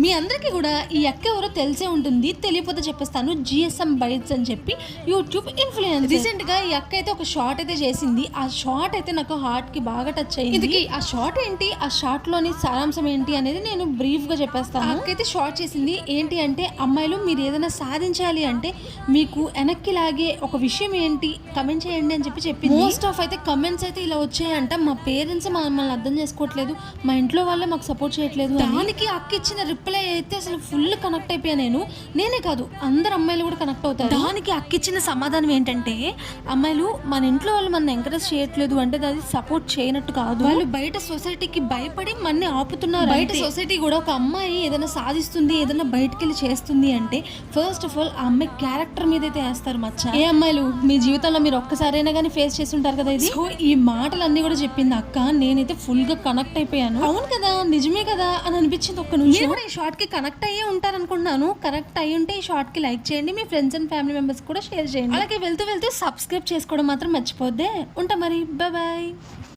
మీ అందరికీ కూడా ఈ అక్క ఎవరో తెలిసే ఉంటుంది, తెలియకపోతే చెప్పేస్తాను. జిఎస్ఎం బైట్స్ అని చెప్పి యూట్యూబ్ ఇన్ఫ్లుయెన్స్. రీసెంట్ గా ఈ అక్క అయితే ఒక షార్ట్ అయితే చేసింది. ఆ షార్ట్ అయితే నాకు హార్ట్ కి బాగా టచ్ అయింది. ఇది ఆ షార్ట్ ఏంటి, ఆ షార్ట్ లోని సారాంశం ఏంటి అనేది నేను బ్రీఫ్ గా చెప్పేస్తాను. అక్క అయితే షార్ట్ చేసింది ఏంటి అంటే, అమ్మాయిలు మీరు ఏదైనా సాధించాలి అంటే మీకు వెనక్కి లాగే ఒక విషయం ఏంటి కమెంట్ చేయండి అని చెప్పి చెప్పింది. మోస్ట్ ఆఫ్ అయితే కమెంట్స్ అయితే ఇలా వచ్చాయంట, మా పేరెంట్స్ మమ్మల్ని అర్థం చేసుకోవట్లేదు, మా ఇంట్లో వాళ్ళే మాకు సపోర్ట్ చేయట్లేదు. దానికి అక్క ఇచ్చిన రిప్లై అయితే అసలు ఫుల్ కనెక్ట్ అయిపోయా. నేనే కాదు అందరు అమ్మాయిలు కూడా కనెక్ట్ అవుతారు. దానికి అక్క ఇచ్చిన సమాధానం ఏంటంటే, అమ్మాయిలు మన ఇంట్లో వాళ్ళు మన ఎంకరేజ్ చేయట్లేదు అంటే అది సపోర్ట్ చేయనట్టు కాదు, వాళ్ళు బయట సొసైటీకి భయపడి మన ఆపుతున్నారు. బయట సొసైటీ కూడా ఒక అమ్మాయి ఏదైనా సాధిస్తుంది, ఏదైనా బయటకు వెళ్ళి చేస్తుంది అంటే ఫస్ట్ ఆఫ్ ఆల్ ఆ అమ్మాయి క్యారెక్టర్ మీద అయితే వేస్తారు మచ్చ. ఏ అమ్మాయిలు మీ జీవితంలో మీరు ఒక్కసారైనా కానీ ఫేస్ చేసి ఉంటారు కదా ఇది. సో ఈ మాటలన్నీ కూడా చెప్పింది అక్క. నేనైతే ఫుల్ గా కనెక్ట్ అయిపోయాను. అవును కదా నిజమే కదా అని అనిపించింది ఒక్క నుంచి. కూడా ఈ షార్ట్ కి కనెక్ట్ అయ్యే ఉంటారు అనుకుంటున్నాను. కనెక్ట్ అయ్యి ఉంటే ఈ షార్ట్ కి లైక్ చేయండి, మీ ఫ్రెండ్స్ అండ్ ఫ్యామిలీ మెంబర్స్ కూడా షేర్ చేయండి. అలాగే వెళ్తూ వెళ్తూ సబ్స్క్రైబ్ చేసుకోవడం మాత్రం మర్చిపోద్దే. ఉంటా మరి, బాయ్ బాయ్.